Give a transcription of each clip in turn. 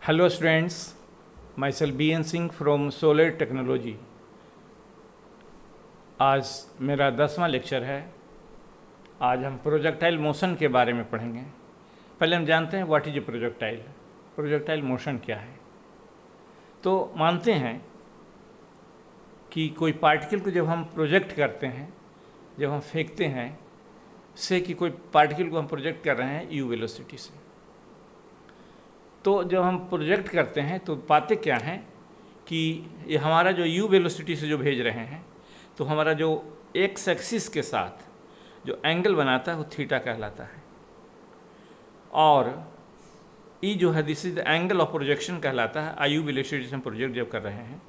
Hello students, myself BN Singh from solar technology. आज मेरा 10वां lecture है। आज हम प्रोजेक्टाइल मोशन के बारे में पढ़ेंगे। पहले हम जानते हैं what is a projectile. Projectile motion क्या है। तो मानते हैं कि कोई पार्टिकल को जब हम प्रोजेक्ट करते हैं, जब हम फेंकते हैं, से कि कोई पार्टिकल को हम प्रोजेक्ट कर रहे हैं यू वेलोसिटी से, तो जब हम प्रोजेक्ट करते हैं तो पाते क्या हैं कि ये हमारा जो यू वेलोसिटी से जो भेज रहे हैं, तो हमारा जो एक्स एक्सिस के साथ जो एंगल बनाता है वो थीटा कहलाता है, और ई जो है this is the angle of projection कहलाता है। आई यू वेलोसिटी से हम प्रोजेक्ट जब कर रहे हैं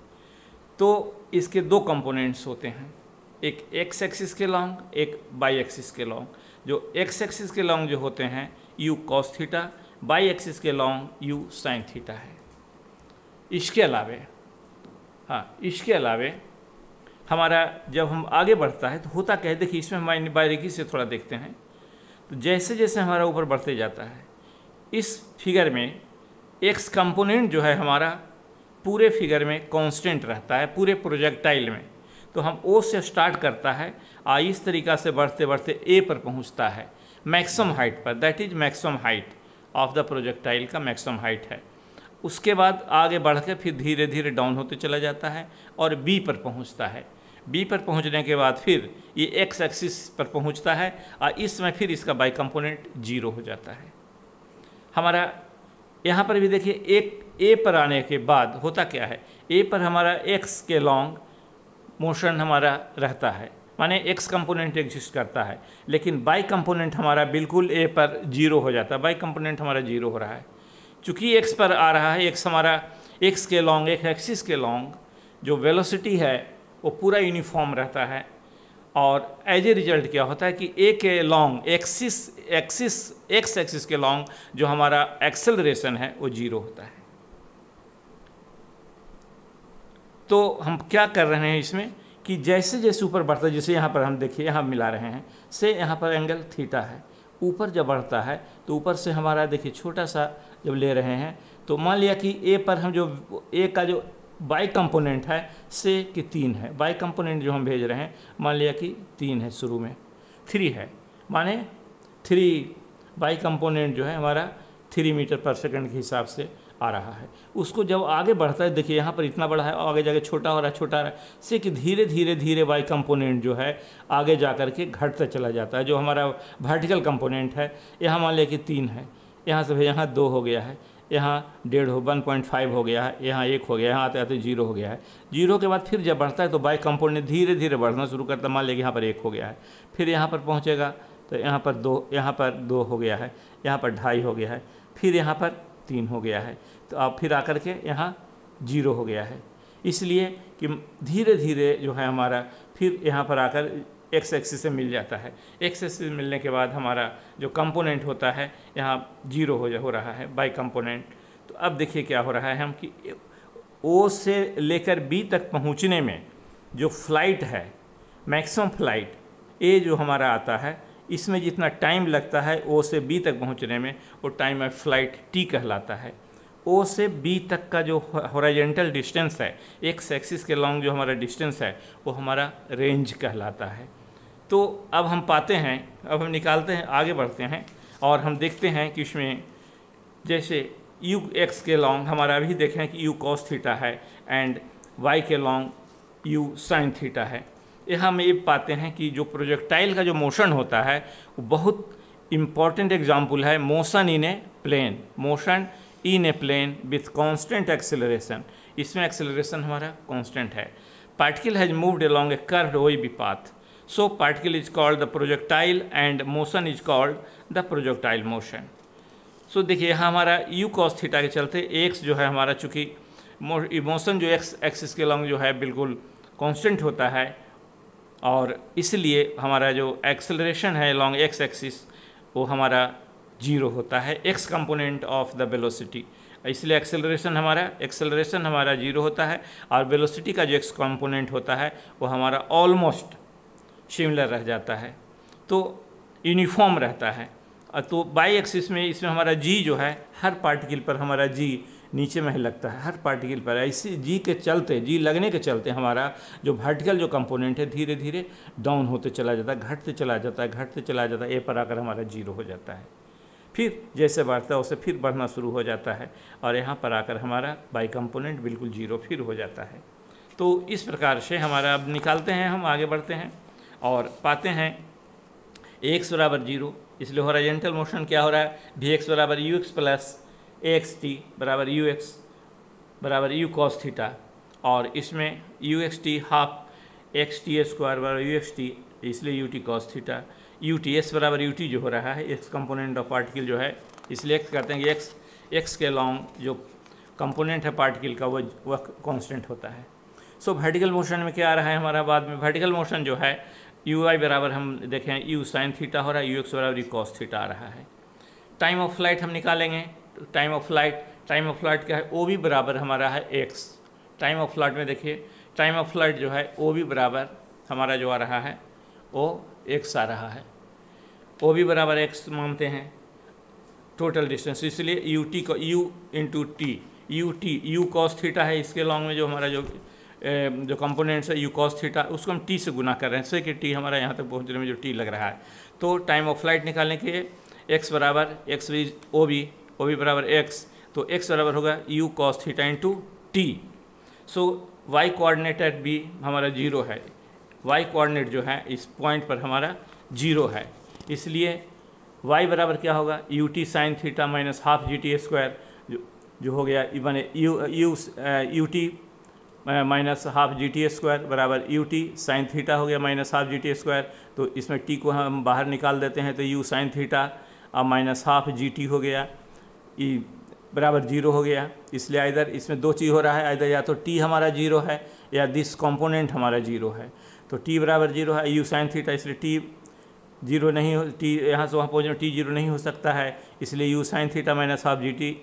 तो इसके दो कंपोनेंट्स होते हैं, एक एक्स एक्सिस के लॉन्ग, एक बाई एक्सिस के लॉन्ग। जो एक्स एक्सिस के लॉन्ग जो होते हैं you cos theta, by axis के लॉन्ग यू साइन थीटा है। इसके अलावे हमारा जब हम आगे बढ़ता है तो होता क्या है, देखिए इसमें हम बारीकी से थोड़ा देखते हैं। तो जैसे जैसे हमारा ऊपर बढ़ते जाता है, इस फिगर में एक्स कंपोनेंट जो है हमारा पूरे फिगर में कांस्टेंट रहता है, पूरे प्रोजेक्टाइल में। तो हम ओ से स्टार्ट करता है, इस तरीक़ा से बढ़ते बढ़ते ए पर पहुंचता है मैक्सिमम हाइट पर। That is maximum height of the projectile का मैक्सिमम हाइट है। उसके बाद आगे बढ़ के फिर धीरे धीरे डाउन होते चला जाता है और बी पर पहुंचता है। बी पर पहुंचने के बाद फिर ये एक्स एक्सिस पर पहुंचता है और इसमें फिर इसका बाई कंपोनेंट जीरो हो जाता है। हमारा यहाँ पर भी देखिए एक ए पर आने के बाद होता क्या है, ए पर हमारा एक्स के लॉन्ग मोशन हमारा रहता है, माने एक्स कंपोनेंट एग्जिस्ट करता है, लेकिन बाई कंपोनेंट हमारा बिल्कुल ए पर जीरो हो जाता है। बाई कंपोनेंट हमारा जीरो हो रहा है चूँकि एक्स पर आ रहा है, एक्स हमारा एक्स के लॉन्ग, एक एक्सिस के लॉन्ग जो वेलोसिटी है वो पूरा यूनिफॉर्म रहता है। और एज ए रिजल्ट क्या होता है कि ए के लॉन्ग एक्स एक्सिस के लॉन्ग जो हमारा एक्सेलरेशन है वो जीरो होता है। तो हम क्या कर रहे हैं इसमें कि जैसे जैसे ऊपर बढ़ता है, जैसे यहाँ पर हम देखिए यहाँ मिला रहे हैं से, यहाँ पर एंगल थीटा है। ऊपर जब बढ़ता है तो ऊपर से हमारा देखिए छोटा सा जब ले रहे हैं तो मान लिया कि ए पर हम जो ए का जो बाई कंपोनेंट है से कि 3 है, बाई कंपोनेंट जो हम भेज रहे हैं मान लिया कि 3 है, शुरू में 3 है, माने 3 बाई कंपोनेंट जो है हमारा 3 मीटर पर सेकंड के हिसाब से आ रहा है। उसको जब आगे बढ़ता है, देखिए यहाँ पर इतना बड़ा है, आगे जाके छोटा हो रहा है, छोटा हो रहा है, से कि धीरे धीरे धीरे बाई कंपोनेंट जो है आगे जा कर के घटता चला जाता है। जो हमारा वर्टिकल कंपोनेंट है यहाँ मान लिया कि 3 है, यहाँ से यहाँ 2 हो गया है, यहाँ 1.5 हो गया है, यहाँ 1 हो गया, यहाँ आते आते 0 हो गया है। 0 के बाद फिर जब बढ़ता है तो बाई कंपोनेंट धीरे धीरे बढ़ना शुरू करता है। मान लिया कि यहाँ पर 1 हो गया है, फिर यहाँ पर पहुँचेगा तो यहाँ पर 2 हो गया है, यहाँ पर 2.5 हो गया है, फिर यहाँ पर 3 हो गया है, तो अब फिर आकर के यहाँ 0 हो गया है। इसलिए कि धीरे धीरे जो है हमारा फिर यहाँ पर आकर एक्स एक्सिस से मिल जाता है। एक्स एक्सिस से मिलने के बाद हमारा जो कंपोनेंट होता है यहाँ 0 हो रहा है बाई कंपोनेंट। तो अब देखिए क्या हो रहा है हम कि ओ से लेकर बी तक पहुँचने में जो फ्लाइट है, मैक्सिमम फ्लाइट ए जो हमारा आता है, इसमें जितना टाइम लगता है ओ से बी तक पहुंचने में, वो टाइम ऑफ फ्लाइट टी कहलाता है। ओ से बी तक का जो हॉरिजॉन्टल डिस्टेंस है, एक्स एक्सिस के लॉन्ग जो हमारा डिस्टेंस है, वो हमारा रेंज कहलाता है। तो अब हम पाते हैं, अब हम निकालते हैं, आगे बढ़ते हैं और हम देखते हैं कि इसमें जैसे यू एक्स के लॉन्ग हमारा अभी देखें कि यू कॉस थीटा है एंड वाई के लॉन्ग यू साइन थीटा है। यहाँ हम ये पाते हैं कि जो प्रोजेक्टाइल का जो मोशन होता है वो बहुत इम्पॉर्टेंट एग्जाम्पल है motion in a plane. Motion in a plane with constant acceleration, इसमें एक्सेलरेशन हमारा कांस्टेंट है। Particle has moved along a curved OAB path, so particle is called the projectile and motion is called the projectile motion. So देखिए यहाँ हमारा you cos theta के चलते x जो है हमारा, चूँकि मोशन जो एक्स एक्सिस के लॉन्ग जो है बिल्कुल कांस्टेंट होता है, और इसलिए हमारा जो एक्सेलरेशन है लॉन्ग एक्स एक्सिस वो हमारा 0 होता है, x component of the velocity. इसलिए एक्सेलरेशन हमारा 0 होता है और वेलोसिटी का जो एक्स कंपोनेंट होता है वो हमारा ऑलमोस्ट सिमिलर रह जाता है, तो यूनिफॉर्म रहता है। तो बाई एक्सिस में इसमें हमारा जी जो है हर पार्टिकल पर हमारा जी नीचे में ही लगता है, हर पार्टिकल पर। इसी जी के चलते, जी लगने के चलते हमारा जो वर्टिकल जो कंपोनेंट है धीरे धीरे डाउन होते चला जाता है, घटते चला जाता है, घटते चला जाता है, ए पर आकर हमारा जीरो हो जाता है। फिर जैसे बढ़ता है उससे फिर बढ़ना शुरू हो जाता है और यहाँ पर आकर हमारा बाई कंपोनेंट बिल्कुल जीरो फिर हो जाता है। तो इस प्रकार से हमारा अब निकालते हैं, हम आगे बढ़ते हैं और पाते हैं एक्स बराबर जीरो, इसलिए हॉरिजॉन्टल मोशन क्या हो रहा है, वी एक्स बराबर you x plus A x T बराबर यू एक्स बराबर यू कॉस थीटा, और इसमें you x T half x T square बराबर यू एक्स टी, इसलिए U T cos theta, U T S बराबर यू टी जो हो रहा है एक्स कंपोनेंट ऑफ पार्टिकल जो है, इसलिए एक्स कहते हैं कि एक्स के लॉन्ग जो कंपोनेंट है पार्टिकल का वह कांस्टेंट होता है। सो वर्टिकल मोशन में क्या आ रहा है हमारा, बाद में वर्टिकल मोशन जो है यू आई बराबर हम देखें यू साइन थीटा हो रहा है, यू एक्स बराबर यू कॉस थीटा आ रहा है। टाइम ऑफ फ्लाइट हम निकालेंगे, टाइम ऑफ फ्लाइट क्या है, ओ बी बराबर हमारा है एक्स। टाइम ऑफ फ्लाइट में देखिए टाइम ऑफ फ्लाइट जो है ओ बी बराबर हमारा जो आ रहा है वो एक्स आ रहा है, ओ बी बराबर एक्स मानते हैं टोटल डिस्टेंस, इसलिए यू टी को you into T, you cos theta है, इसके लॉन्ग में जो हमारा जो कंपोनेंट्स है यू कॉस थीटा उसको हम टी से गुना कर रहे हैं, इससे कि टी हमारा यहाँ तक पहुँचने में जो टी लग रहा है। तो टाइम ऑफ फ्लाइट निकालने के एक्स बराबर एक्स ओ बी बराबर एक्स, तो एक्स बराबर होगा u cos theta into t. So y coordinate at B हमारा जीरो है, वाई कोऑर्डिनेट जो है इस पॉइंट पर हमारा जीरो है, इसलिए वाई बराबर क्या होगा U T sign theta minus half g t square जो हो गया माने U T minus half g t square बराबर यू टी साइन थीटा हो गया minus half g t square, तो इसमें टी को हम बाहर निकाल देते हैं तो यू साइन थीटा अब माइनस हाफ जी टी हो गया, ई बराबर जीरो हो गया। इसलिए इधर इसमें दो चीज़ हो रहा है, इधर या तो टी हमारा जीरो है या दिस कंपोनेंट हमारा जीरो है, तो टी बराबर जीरो है यू साइन थीटा, इसलिए टी जीरो नहीं हो, टी यहाँ से वहाँ पहुँचने टी जीरो नहीं हो सकता है, इसलिए u sine theta minus half g t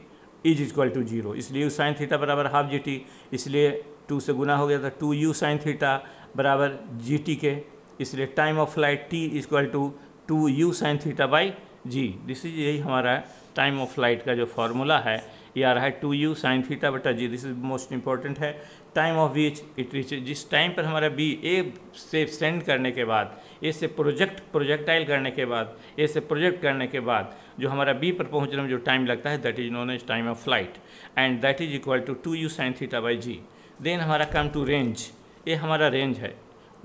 is equal to zero, इसलिए यू साइन थीटा बराबर हाफ जी टी, इसलिए टू से गुना हो गया था, टू यू साइन थीटा बराबर जी टी के, इसलिए time of flight t equal to two u sine theta by g. This is यही हमारा टाइम ऑफ फ्लाइट का जो फार्मूला है ये आ रहा है टू यू साइन थीटा बटा g. This is most important है, time of which it reach, जिस टाइम पर हमारा बी ए से सेंड करने के बाद, ए से प्रोजेक्टाइल करने के बाद, ए से प्रोजेक्ट करने के बाद जो हमारा बी पर पहुंचने में जो टाइम लगता है that is known as time of flight, and that is equal to two u sine theta by g. Then हमारा कम टू रेंज, ये हमारा रेंज है,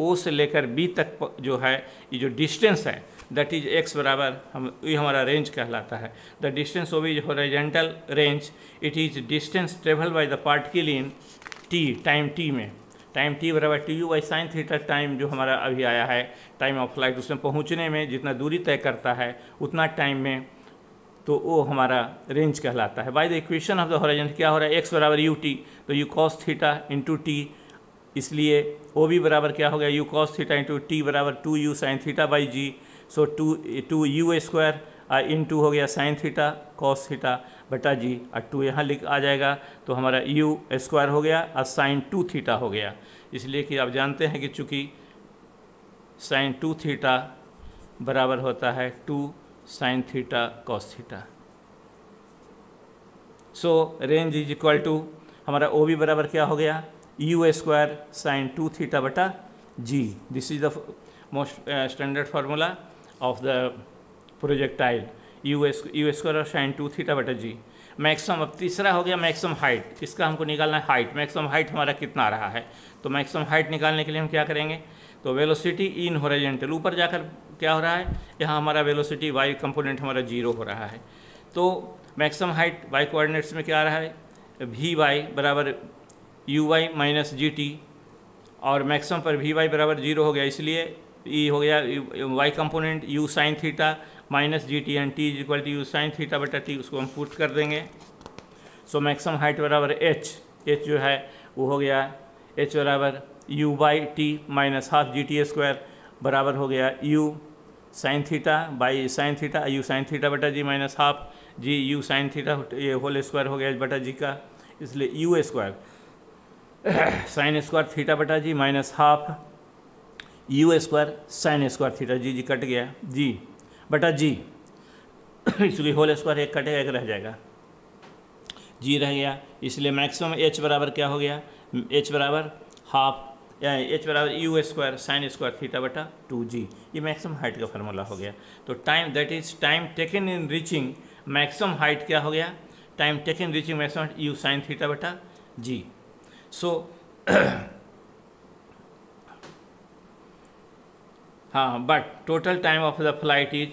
ओ से लेकर बी तक जो है ये जो डिस्टेंस है दैट इज एक्स बराबर हम ये हमारा रेंज कहलाता है। The distance of is horizontal range, it is distance travel by the particle in T, time T में, टाइम टी बराबर T U by sine theta, time जो हमारा अभी आया है टाइम ऑफ फ्लाइट उसमें पहुंचने में जितना दूरी तय करता है उतना टाइम में, तो वो हमारा रेंज कहलाता है। By the equation of the horizontal क्या हो रहा है एक्स बराबर यू टी, तो u cos theta into t, इसलिए ओ बी बराबर क्या हो गया u cos theta into t बराबर two u sine theta by g. So two u square into हो गया साइन थीटा कॉस थीटा बटा जी, और टू यहाँ लिख आ जाएगा तो हमारा यू स्क्वायर हो गया और साइन टू थीटा हो गया, इसलिए कि आप जानते हैं कि चूँकि साइन टू थीटा बराबर होता है two sine theta cos theta. So range is equal to हमारा ओ बी बराबर क्या हो गया u square sine two theta बटा g. This is the most standard formula of the projectile, u square और साइन टू थीटा बटा g. Maximum अब तीसरा हो गया मैक्सिमम हाइट, इसका हमको निकालना है हाइट, मैक्सिमम हाइट हमारा कितना आ रहा है, तो मैक्सिमम हाइट निकालने के लिए हम क्या करेंगे, तो वेलोसिटी इन हॉरिजॉन्टल, ऊपर जाकर क्या हो रहा है यहाँ हमारा वेलोसिटी वाई कंपोनेंट हमारा जीरो हो रहा है, तो मैक्सिमम हाइट वाई कोऑर्डिनेट्स में क्या आ रहा है वी वाई बराबर u y minus g t, और मैक्सिमम पर वी वाई बराबर जीरो हो गया, इसलिए ई हो गया y component u sine theta minus g t and t is equal to u sine theta बटा टी, उसको हम पुट कर देंगे। सो मैक्सिमम हाइट बराबर एच जो है वो हो गया एच बराबर u by t minus half g t square बराबर हो गया u sine theta by sine theta u sine theta बटा G minus half G u sine theta ये होल स्क्वायर हो गया बटा जी का, इसलिए u square sine square theta बटा G minus half u square sine square theta G cut गया G बटा जी। इसलिए होल स्क्वायर एक कटेगा, एक रह जाएगा, जी रह गया। इसलिए मैक्सिमम एच बराबर क्या हो गया, एच बराबर हाफ या एच बराबर you square sine square theta बटा 2g, ये मैक्सिमम हाइट का फार्मूला हो गया। तो time that is time taken in reaching maximum height क्या हो गया, time taken reaching maximum you sine theta बटा जी। सो हाँ, but total time of the flight is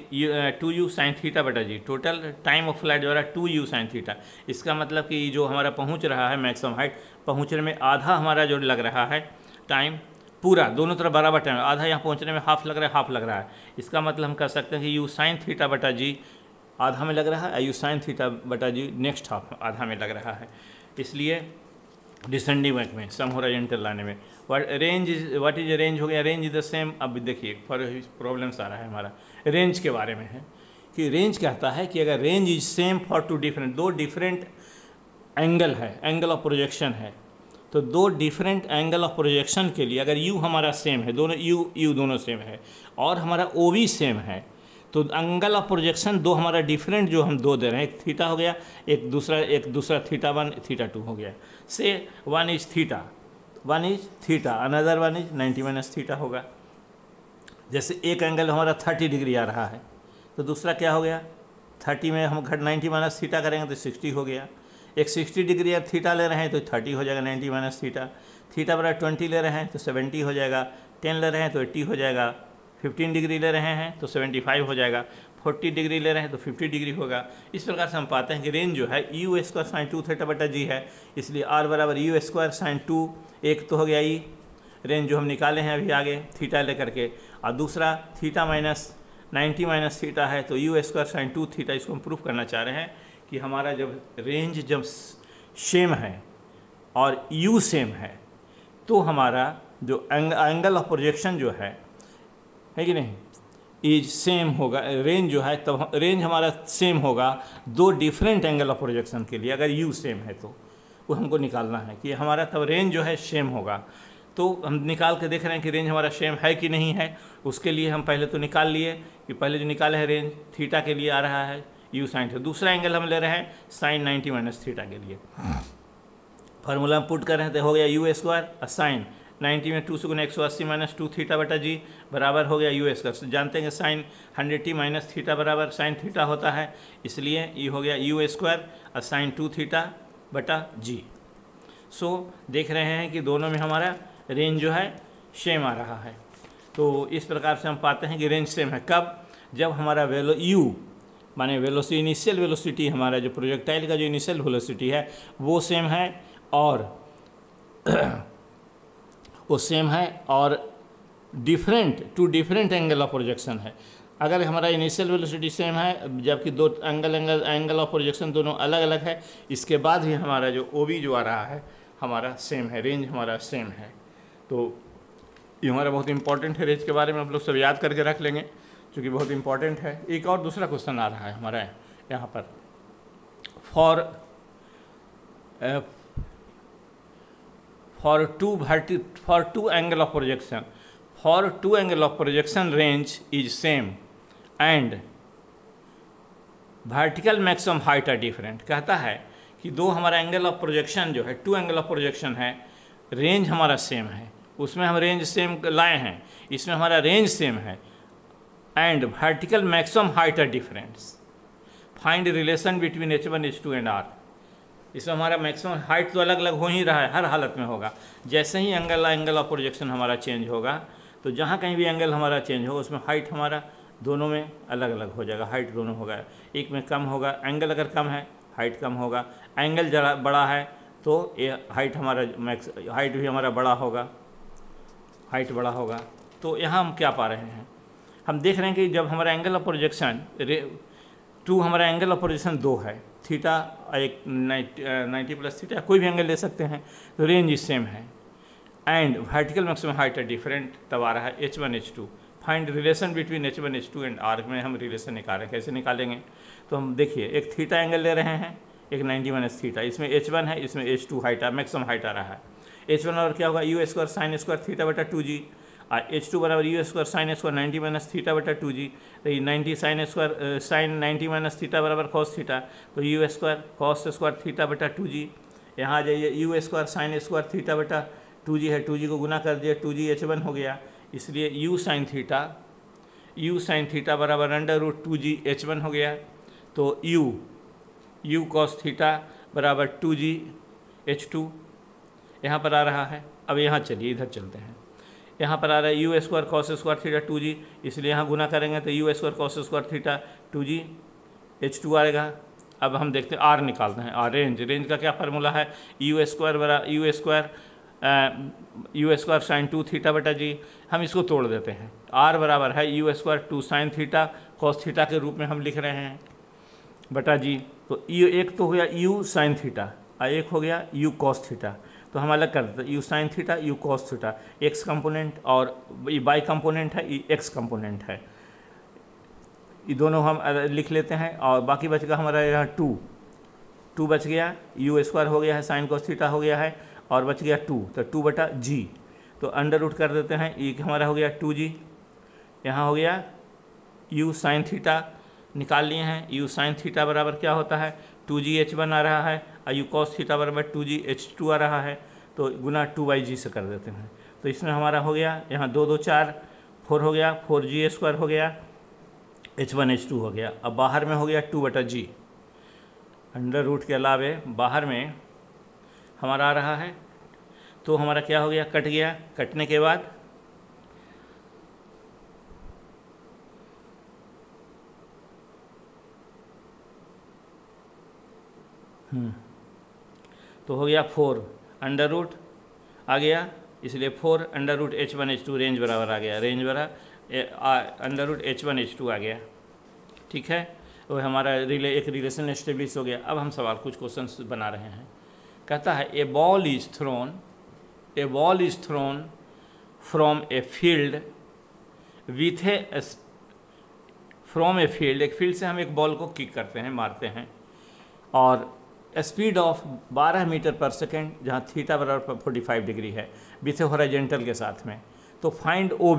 2u sign theta बटा जी। टोटल टाइम ऑफ फ्लाइट जो है 2u साइन थीटा। इसका मतलब कि जो हमारा पहुंच रहा है मैक्सिमम हाइट, पहुंचने में आधा हमारा जो लग रहा है टाइम, पूरा दोनों तरफ बराबर टाइम, आधा यहाँ पहुंचने में हाफ लग रहा है, हाफ लग रहा है। इसका मतलब हम कह सकते हैं कि यू साइन थीटा बटा जी आधा में लग रहा है, यू साइन थीटा बटा जी नेक्स्ट हाफ आधा में लग रहा है। इसलिए डिसेंडिंग बैक में सम हॉरिजॉन्टल लाने में range is what is range हो गया, रेंज इज द सेम। अब देखिए प्रॉब्लम्स आ रहा है हमारा रेंज के बारे में है कि रेंज कहता है कि अगर range is same for two different, दो डिफरेंट एंगल है, एंगल ऑफ प्रोजेक्शन है, तो दो डिफरेंट एंगल ऑफ प्रोजेक्शन के लिए अगर यू हमारा सेम है, दोनों यू दोनों सेम है और हमारा ओ भी सेम है, तो एंगल ऑफ प्रोजेक्शन दो हमारा डिफरेंट जो हम दो दे रहे हैं, एक थीटा हो गया, एक दूसरा थीटा 1 थीटा 2 हो गया। से one is theta another one is 90 minus theta होगा। जैसे एक एंगल हमारा 30 डिग्री आ रहा है तो दूसरा क्या हो गया, 30 में हम 90 माइनस थीटा करेंगे तो 60 हो गया। एक 60 डिग्री या थीटा ले रहे हैं तो 30 हो जाएगा 90 माइनस थीटा। थीटा बराबर 20 ले रहे हैं तो 70 हो जाएगा, 10 ले रहे हैं तो 80 हो जाएगा, 15 डिग्री ले रहे हैं तो 75 हो जाएगा, 40 डिग्री ले रहे हैं तो 50 डिग्री होगा। इस प्रकार से हम पाते हैं कि रेंज जो है यू स्क्वायर साइन 2 थीटा बटा जी है। इसलिए आर बराबर यू स्क्वायर साइन 2, एक तो हो गया ई रेंज जो हम निकाले हैं अभी आगे थीटा लेकर के, और दूसरा थीटा माइनस 90 माइनस थीटा है तो यू स्क्वायर साइन 2 थीटा। इसको हम प्रूफ करना चाह रहे हैं कि हमारा जब रेंज जब सेम है और यू सेम है तो हमारा जो एंगल ऑफ प्रोजेक्शन जो है कि नहीं, इज सेम होगा, रेंज जो है तब रेंज हमारा सेम होगा दो डिफरेंट एंगल ऑफ प्रोजेक्शन के लिए। अगर यू सेम है तो वो हमको निकालना है कि हमारा तब रेंज जो है सेम होगा। तो हम निकाल के देख रहे हैं कि रेंज हमारा सेम है कि नहीं है। उसके लिए हम पहले तो निकाल लिए कि पहले जो निकाले हैं रेंज थीटा के लिए आ रहा है यू साइन थीटा, दूसरा एंगल हम ले रहे हैं साइन 90 माइनस थीटा के लिए। फार्मूला पुट कर रहे हैं तो हो गया यू स्क्वायर साइन 90 में 2 से गुना 180 माइनस 2 थीटा बटा जी बराबर हो गया यू स्क्वायर। जानते हैं कि साइन 100t माइनस थीटा बराबर साइन थीटा होता है, इसलिए ये हो गया यू स्क्वायर और साइन 2 थीटा बटा जी। सो देख रहे हैं कि दोनों में हमारा रेंज जो है सेम आ रहा है। तो इस प्रकार से हम पाते हैं कि रेंज सेम है कब, जब हमारा यू माने वेलोसिटी इनिशियल वेलोसिटी, हमारा जो प्रोजेक्टाइल का जो इनिशियल वेलोसिटी है वो सेम है और वो सेम है और two different angle of projection है। अगर हमारा इनिशियल वेलोसिटी सेम है जबकि दो एंगल ऑफ प्रोजेक्शन दोनों अलग अलग है, इसके बाद ही हमारा जो ओ बी जो आ रहा है हमारा सेम है, रेंज हमारा सेम है। तो ये हमारा बहुत इंपॉर्टेंट है, रेंज के बारे में आप लोग सब याद करके रख लेंगे क्योंकि बहुत इंपॉर्टेंट है। एक और दूसरा क्वेश्चन आ रहा है हमारा यहाँ पर, for two angle of projection range is same and vertical maximum height are different। कहता है कि दो हमारा एंगल ऑफ प्रोजेक्शन जो है, टू एंगल ऑफ प्रोजेक्शन है, रेंज हमारा सेम है, उसमें हम रेंज सेम लाए हैं, इसमें हमारा रेंज सेम है and vertical maximum height are different. Find relation between H1 H2 and R। इसमें हमारा मैक्सिमम हाइट तो अलग अलग हो ही रहा है, हर हालत में होगा। जैसे ही एंगल ऑफ प्रोजेक्शन हमारा चेंज होगा तो जहाँ कहीं भी एंगल हमारा चेंज होगा उसमें हाइट हमारा दोनों में अलग अलग हो जाएगा, हाइट दोनों होगा, एक में कम होगा, एंगल अगर कम है हाइट कम होगा, एंगल ज़रा बड़ा है तो ये हाइट हमारा हाइट भी हमारा बड़ा होगा, हाइट बड़ा होगा। तो यहाँ हम क्या पा रहे हैं, हम देख रहे हैं कि जब हमारा एंगल ऑफ प्रोजेक्शन हमारा एंगल ऑफ प्रोजेक्शन 2 है, थीटा एक 90 प्लस थीटा कोई भी एंगल ले सकते हैं, तो रेंज इज सेम है एंड वर्टिकल मैक्सिमम हाइट है डिफरेंट। तब आ रहा है H1 H2। Find relation between H1 H2 and R में हम रिलेशन निकालें, कैसे निकालेंगे। तो हम देखिए एक थीटा एंगल ले रहे हैं, एक 90 माइनस थीटा, इसमें H1 है, इसमें H2 हाइट मैक्सिमम हाइट आ रहा है। H1 और क्या होगा you square sine square theta बटा 2g H2 बराबर you square sine square 90 minus theta बटा 2g, तो ये 90 sine square sine 90 minus theta बराबर कॉस थीटा, तो you square cos square theta बटा 2g। यहाँ आ जाइए you square sine square theta बटा 2g है, 2g को गुना कर दिया 2g h1 हो गया, इसलिए यू साइन थीटा बराबर अंडर रूट 2g h1 हो गया। तो यू कॉस थीटा बराबर 2g h2 यहाँ पर आ रहा है। अब यहाँ चलिए इधर चलते हैं, यहाँ पर आ रहा है you square cos square theta 2g, इसलिए यहाँ गुना करेंगे तो you square cos square theta 2g h2 आएगा। अब हम देखते हैं आर निकालते हैं, आर रेंज का क्या फार्मूला है, यू स्क्वायर साइन 2 थीटा बटा जी। हम इसको तोड़ देते हैं, आर बराबर है you square 2 sign theta cos theta के रूप में हम लिख रहे हैं बटा जी। तो यू एक तो हो गया यू साइन थीटा और एक हो गया यू कॉस थीटा, तो हम अलग कर देते हैं, you sine theta you cos theta, x component और ये वाई कंपोनेंट है, ये एक्स कंपोनेंट है, ये दोनों हम लिख लेते हैं। और बाकी बच गया हमारा यहाँ टू बच गया, यू स्क्वायर हो गया है साइन कॉस थीटा हो गया है और बच गया 2, तो 2 बटा जी, तो अंडर रूट कर देते हैं, ये हमारा हो गया 2g, यहाँ हो गया यू साइन थीटा निकाल लिए हैं, यू साइन थीटा बराबर क्या होता है 2g h1 आ रहा है और यू कॉस थीटा बराबर 2g h2 आ रहा है, तो गुना 2/g से कर देते हैं। तो इसमें हमारा हो गया यहाँ 2 2 4 4 हो गया, 4g स्क्वायर हो गया, h1 h2 हो गया। अब बाहर में हो गया 2 बटा जी, अंडर रूट के अलावे बाहर में हमारा आ रहा है, तो हमारा क्या हो गया कट गया, कटने के बाद तो हो गया 4 अंडर रूट आ गया, इसलिए 4 under root h1 h2 range बराबर आ गया, रेंज बराबर अंडर रूट h1 h2 आ गया। ठीक है, वो हमारा एक रिलेशन एस्टेब्लिश हो गया। अब हम सवाल कुछ क्वेश्चंस बना रहे हैं। कहता है a ball is thrown from a field with a from a field, एक फील्ड से हम एक बॉल को किक करते हैं, मारते हैं, और speed of 12 metre per second, जहाँ थीटा बराबर 45 डिग्री है विथ हॉरिजॉन्टल के साथ में। तो फाइंड ओ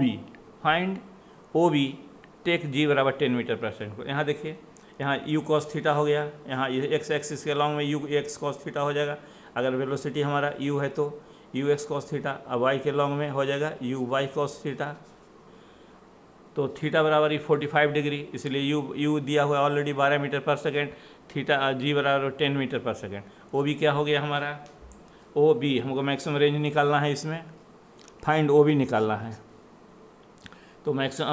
बी टेक जी बराबर 10 मीटर पर सेकेंड को। यहाँ देखिए, यहाँ यू कॉस थीटा हो गया, यहाँ एक्स एक्सिस के अलॉन्ग में यू एक्स कॉस थीटा हो जाएगा, अगर वेलोसिटी हमारा यू है तो यू एक्स कॉस थीटा, अब वाई के अलॉन्ग में हो जाएगा यू वाई कॉस थीटा, तो थीटा बराबर 45 डिग्री, इसलिए यू दिया हुआ already 12 metre per second, theta जी बराबर 10 metre per second. O B क्या हो गया हमारा, ओ बी हमको मैक्सिमम रेंज निकालना है, इसमें फाइंड ओ बी निकालना है। तो मैक्सिमम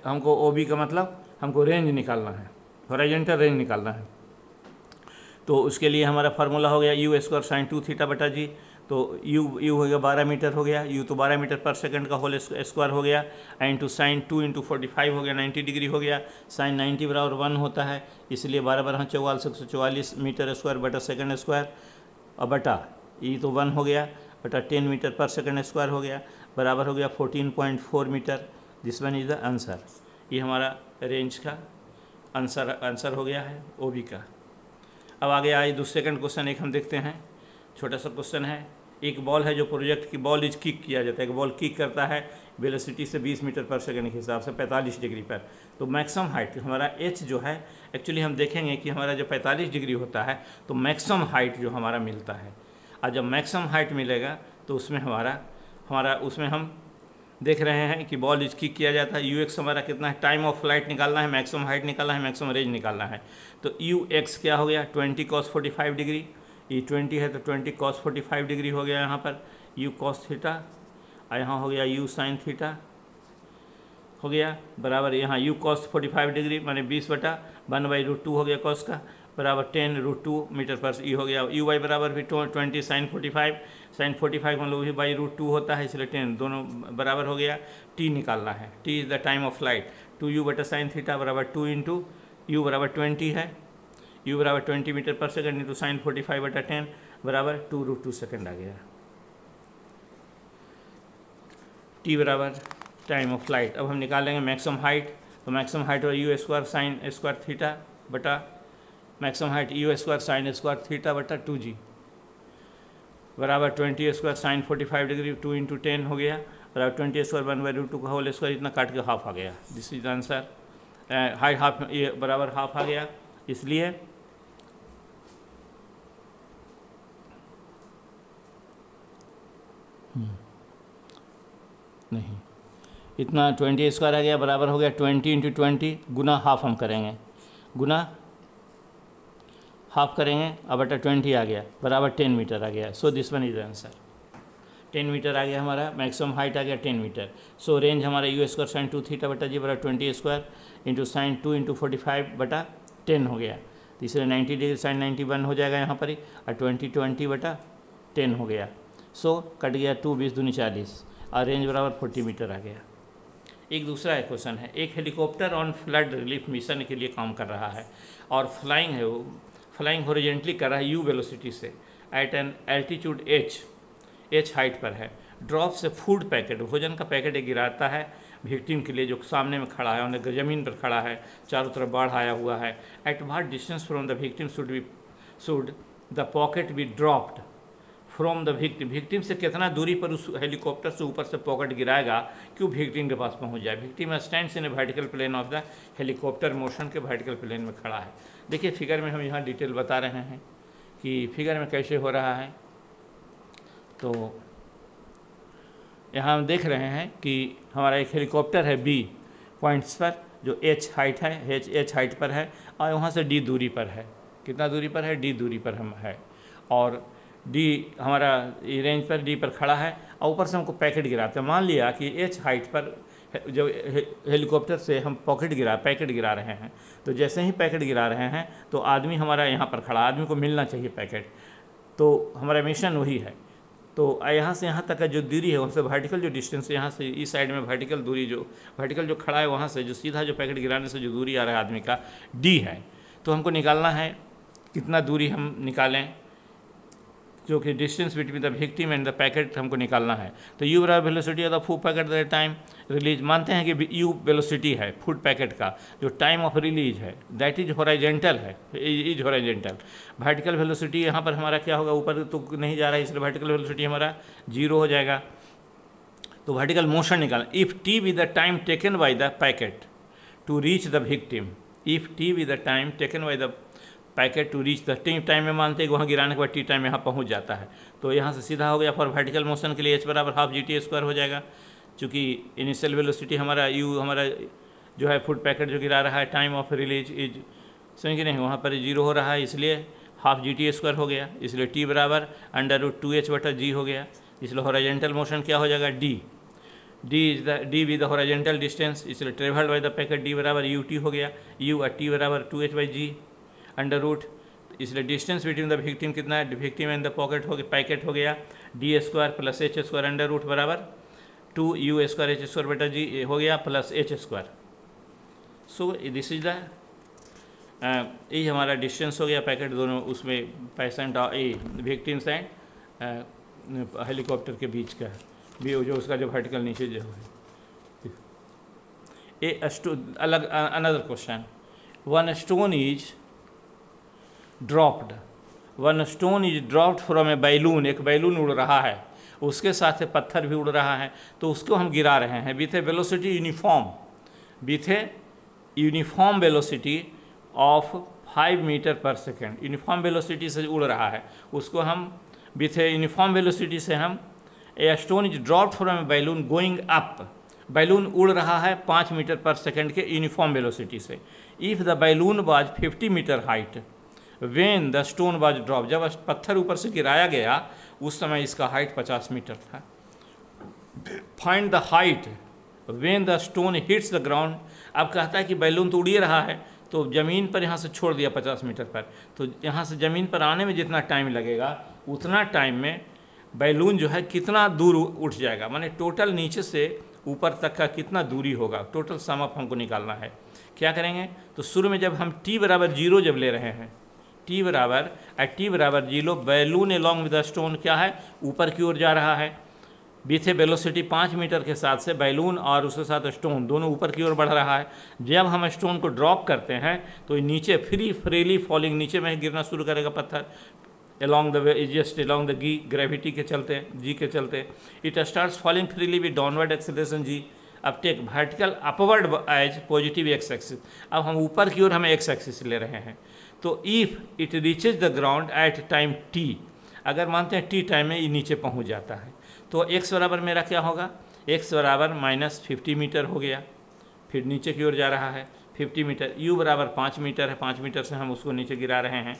हमको ओ बी का मतलब हमको रेंज निकालना है, हॉरिजॉन्टल रेंज निकालना है। तो उसके लिए हमारा फार्मूला हो गया यू स्क्वायर साइन 2 थीटा बटा जी, तो यू हो गया 12 मीटर हो गया, यू तो 12 मीटर पर सेकंड का होल स्क्वायर हो गया, इंटू साइन 2 इंटू 45 हो गया, 90 डिग्री हो गया, साइन 90 बराबर 1 होता है, इसलिए 12 12 144 मीटर स्क्वायर बटा सेकंड स्क्वायर, और बटा ये तो 1 हो गया, बटा 10 मीटर पर सेकंड स्क्वायर हो गया, बराबर हो गया 14.4 metre. This one is the answer. ये हमारा रेंज का आंसर हो गया है ओ बी का। अब आगे आए दूसरे सेकंड क्वेश्चन एक हम देखते हैं, छोटा सा क्वेश्चन है। एक बॉल है जो प्रोजेक्ट की बॉल इज किक किया जाता है, एक बॉल किक करता है वेलोसिटी से 20 मीटर पर सेकंड के हिसाब से 45 डिग्री पर। तो मैक्सिमम हाइट हमारा एच जो है, एक्चुअली हम देखेंगे कि हमारा जो 45 डिग्री होता है तो मैक्सिमम हाइट जो हमारा मिलता है, और जब मैक्सिमम हाइट मिलेगा तो उसमें हमारा उसमें हम देख रहे हैं कि बॉल इज किक किया जाता है। यू एक्स हमारा कितना है, टाइम ऑफ फ्लाइट निकालना है, मैक्सिमम हाइट निकालना है, मैक्सिमम रेंज निकालना है। तो यू एक्स क्या हो गया 20 cos 45 डिग्री, ये 20 है तो 20 cos 45 डिग्री हो गया यहाँ पर यू cos थीटा, और यहाँ हो गया यू साइन थीटा हो गया, बराबर यहाँ यू cos 45 डिग्री माने 20/1/√2 हो गया cos का, बराबर 10√2 मीटर पर ई हो गया। यू वाई बराबर भी 20 साइन 45 मतलब वही √2 होता है, इसलिए 10 दोनों बराबर हो गया। टी निकालना है, T is the time of flight, 2u बटा साइन थीटा बराबर 2 इंटू यू बराबर 20 है, यू बराबर 20 मीटर पर सेकंड इंटू साइन 45/10 बराबर 2√2 सेकंड आ गया। टी बराबर टाइम ऑफ फ्लाइट। अब हम निकालेंगे मैक्सिमम हाइट, तो मैक्सिमम हाइट और u square sine square theta बटा maximum height u square sine square theta बटा 2g बराबर 20 स्क्वायर साइन 45 डिग्री 2 इंटू 10 हो गया, बराबर 20 स्क्वायर 1/√2 का होल स्क्वायर, इतना काट के हाफ आ गया। This is answer. Height half, ये बराबर हाफ आ गया, इसलिए नहीं, इतना 20 स्क्वायर आ गया, बराबर हो गया 20 × 20 गुना हाफ हम करेंगे, गुना हाफ करेंगे, अब बटा 20 आ गया, बराबर 10 मीटर आ गया। So this one is answer. 10 metre आ गया हमारा, मैक्सिमम हाइट आ गया 10 मीटर। सो रेंज हमारा यू स्क्वायर साइन 2 थीटा बटा जी बराबर 20 स्क्वायर इंटू साइन 2 × 45 बटा 10 हो गया। तीसरे 90 डिग्री साइन 91 हो जाएगा यहाँ पर ही, और 20 बटा 10 हो गया। सो कट गया 2 20 दूनी 40 और रेंज बराबर 40 मीटर आ गया। एक दूसरा क्वेश्चन है, एक helicopter on flood relief mission के लिए काम कर रहा है और फ्लाइंग है, वो फ्लाइंग हॉरिजॉन्टली कर रहा है यू वेलोसिटी से at an altitude h height पर है। ड्रॉप से फूड पैकेट, भोजन का पैकेट गिराता है विक्टिम के लिए जो सामने में खड़ा है, उन्हें ज़मीन पर खड़ा है, चारों तरफ बाढ़ आया हुआ है। At what distance from the victim should the pocket be dropped from the victim से कितना दूरी पर उस हेलीकॉप्टर से ऊपर से पॉकेट गिराएगा कि वो विक्टिम के पास पहुंच जाए। Victim stands in a vertical plane of the helicopter motion के वर्टिकल प्लेन में खड़ा है। देखिए फिगर में हम यहाँ डिटेल बता रहे हैं कि फिगर में कैसे हो रहा है। तो यहाँ हम देख रहे हैं कि हमारा एक हेलीकॉप्टर है बी पॉइंट्स पर, जो एच हाइट है, एच हाइट पर है, और वहाँ से डी दूरी पर है। कितना दूरी पर है? डी दूरी पर हम है, और डी हमारा रेंज पर डी पर खड़ा है, और ऊपर से हमको पैकेट गिराते हैं। मान लिया कि एच हाइट पर जो हेलीकॉप्टर से हम पैकेट गिरा रहे हैं, तो जैसे ही पैकेट गिरा रहे हैं तो आदमी हमारा यहाँ पर खड़ा, आदमी को मिलना चाहिए पैकेट, तो हमारा मिशन वही है। तो यहाँ से यहाँ तक का जो दूरी है, उससे वर्टिकल जो डिस्टेंस है, यहाँ से इस साइड में वर्टिकल दूरी, जो वर्टिकल जो खड़ा है वहाँ से जो सीधा जो पैकेट गिराने से जो दूरी आ रहा है आदमी का, डी है। तो हमको निकालना है कितना दूरी हम निकालें, जो कि distance between the victim and the packet हमको निकालना है। तो यू बराबर velocity of the food packet the time release, मानते हैं कि यू वेलोसिटी है फूड पैकेट का, जो टाइम ऑफ रिलीज है दैट इज हॉरिजॉन्टल है, इज हॉरिजॉन्टल। वर्टिकल वेलोसिटी यहाँ पर हमारा क्या होगा, ऊपर तो नहीं जा रहा है, इसलिए वर्टिकल वेलोसिटी हमारा 0 हो जाएगा। तो वर्टिकल मोशन निकालना, if t be the time taken by the packet to reach the victim, if t be the time taken by the packet to reach the t time में मानते हैं कि वहाँ गिराने के बाद टी टाइम यहाँ पहुँच जाता है। तो यहाँ से सीधा हो गया, फॉर वर्टिकल मोशन के लिए एच बराबर हाफ GT² हो जाएगा, चूँकि इनिशियल वेलोसिटी हमारा यू हमारा जो है फूड पैकेट जो गिरा रहा है, टाइम ऑफ रिलीज इज समझ नहीं, वहाँ पर 0 हो रहा है, इसलिए हाफ GT² हो गया, इसलिए टी बराबर √2h/g हो गया। इसलिए हॉरिजॉन्टल मोशन क्या हो जाएगा, d with the horizontal distance, इसलिए travelled by the packet d बराबर UT हो गया, यू और टी बराबर 2h/g अंडर रूट, इसलिए डिस्टेंस बिटवीन द विक्टिम कितना है, विक्टिम एंड द पॉकेट हो गया, पैकेट हो गया D² + H² अंडर रूट बराबर 2U² H² हो गया plus H²। So this is the ये हमारा डिस्टेंस हो गया पैकेट दोनों उसमें पेशेंट विक्टिम्स एंड हेलीकॉप्टर के बीच का भी, जो उसका जो वर्टिकल नीचे जो है। अलग another question, one stone is dropped from a balloon, एक बैलून उड़ रहा है, उसके साथ पत्थर भी उड़ रहा है, तो उसको हम गिरा रहे हैं with a velocity uniform velocity of 5 metre per second. Uniform velocity से उड़ रहा है, उसको हम विथ ए यूनिफॉर्म वेलोसिटी से हम, a stone is dropped from a balloon going up, balloon उड़ रहा है 5 मीटर पर सेकेंड के यूनिफॉर्म वेलोसिटी से। If the balloon was 50 metre height when the stone was drop, जब पत्थर ऊपर से गिराया गया उस समय इसका हाइट 50 मीटर था। Find the height when the stone hits the ground, अब कहता है कि बैलून तो उड़ ही रहा है, तो ज़मीन पर यहाँ से छोड़ दिया 50 मीटर पर, तो यहाँ से ज़मीन पर आने में जितना टाइम लगेगा उतना टाइम में बैलून जो है कितना दूर उठ जाएगा, माने टोटल नीचे से ऊपर तक का कितना दूरी होगा, टोटल सम अप हमको निकालना है। क्या करेंगे, तो शुरू में जब हम t बराबर 0 जब ले रहे हैं, t बराबर 0, balloon along with the stone क्या है, ऊपर की ओर जा रहा है विथ ए वेलोसिटी 5 मीटर के साथ से, बैलून और उसके साथ स्टोन दोनों ऊपर की ओर बढ़ रहा है। जब हम स्टोन को ड्रॉप करते हैं तो नीचे फ्रीली फॉलिंग, नीचे में गिरना शुरू करेगा पत्थर, along the way, just along the gravity के चलते, g के चलते, it starts falling freely with downward acceleration g. अब take vertical upward as positive x axis. अब हम ऊपर की ओर हमें एक्स एक्सिस ले रहे हैं. तो if it reaches the ground at time t, अगर मानते हैं t टाइम में ये नीचे पहुंच जाता है, तो x बराबर मेरा क्या होगा, x बराबर -50 मीटर हो गया. फिर नीचे की ओर जा रहा है 50 मीटर. u बराबर 5 मीटर है, 5 मीटर से हम उसको नीचे गिरा रहे हैं,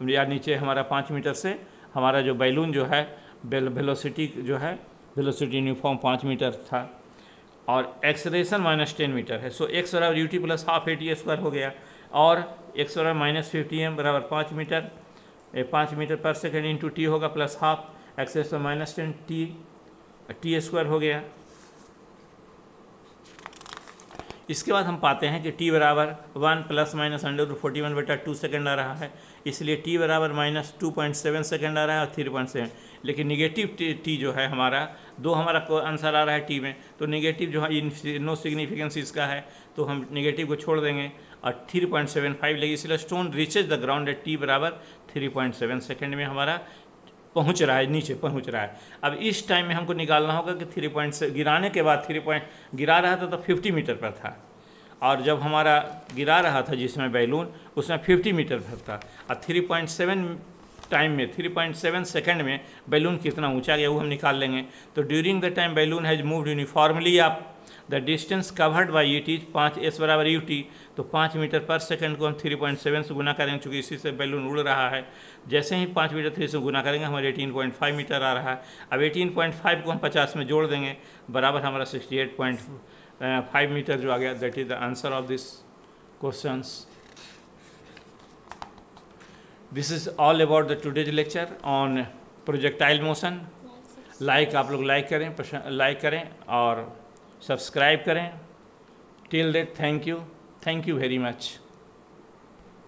या नीचे हमारा 5 मीटर से हमारा जो बैलून जो है वेलोसिटी जो है, वेलोसिटी यूनिफॉर्म 5 मीटर था, और एक्सलेरेशन -10 मीटर है. सो x बराबर ut प्लस हाफ at² हो गया, और x बराबर -50m बराबर 5 metre, 5 metre per second into t होगा प्लस हाफ, एक्सलेरेशन -10 t² हो गया. इसके बाद हम पाते हैं कि t बराबर 1 ± √41/2 सेकेंड आ रहा है, इसलिए t बराबर -2.7 सेकेंड आ रहा है और 3.7. लेकिन निगेटिव t जो है हमारा, दो हमारा आंसर आ रहा है t में, तो निगेटिव जो है नो सिग्निफिकेंस इसका है, तो हम निगेटिव को छोड़ देंगे और 3.75 लगी. इसलिए stone reaches the ground eight t बराबर 3.7 सेकेंड में हमारा पहुंच रहा है, नीचे पहुंच रहा है. अब इस टाइम में हमको निकालना होगा कि 3 गिराने के बाद गिरा रहा था तो 50 मीटर पर था, और जब हमारा गिरा रहा था जिसमें बैलून, उसमें 50 मीटर पर था, और 3.7 टाइम में 3.7 सेकेंड में बैलून कितना ऊंचा गया वो हम निकाल लेंगे. तो during the time balloon has moved uniformly up, the distance covered by it is 5s बराबर ut. तो 5 मीटर पर सेकंड को हम 3.7 से गुना करेंगे, चूँकि इसी से बैलून उड़ रहा है. जैसे ही 5 मीटर 3 से गुना करेंगे हमारे 18.5 मीटर आ रहा है. अब 18.5 को हम 50 में जोड़ देंगे, बराबर हमारा 68.5 मीटर जो आ गया. That is the answer of this questions. This is all about the today's lecture on projectile motion. Like आप लोग लाइक करें और सब्सक्राइब करें. Till that thank you very much.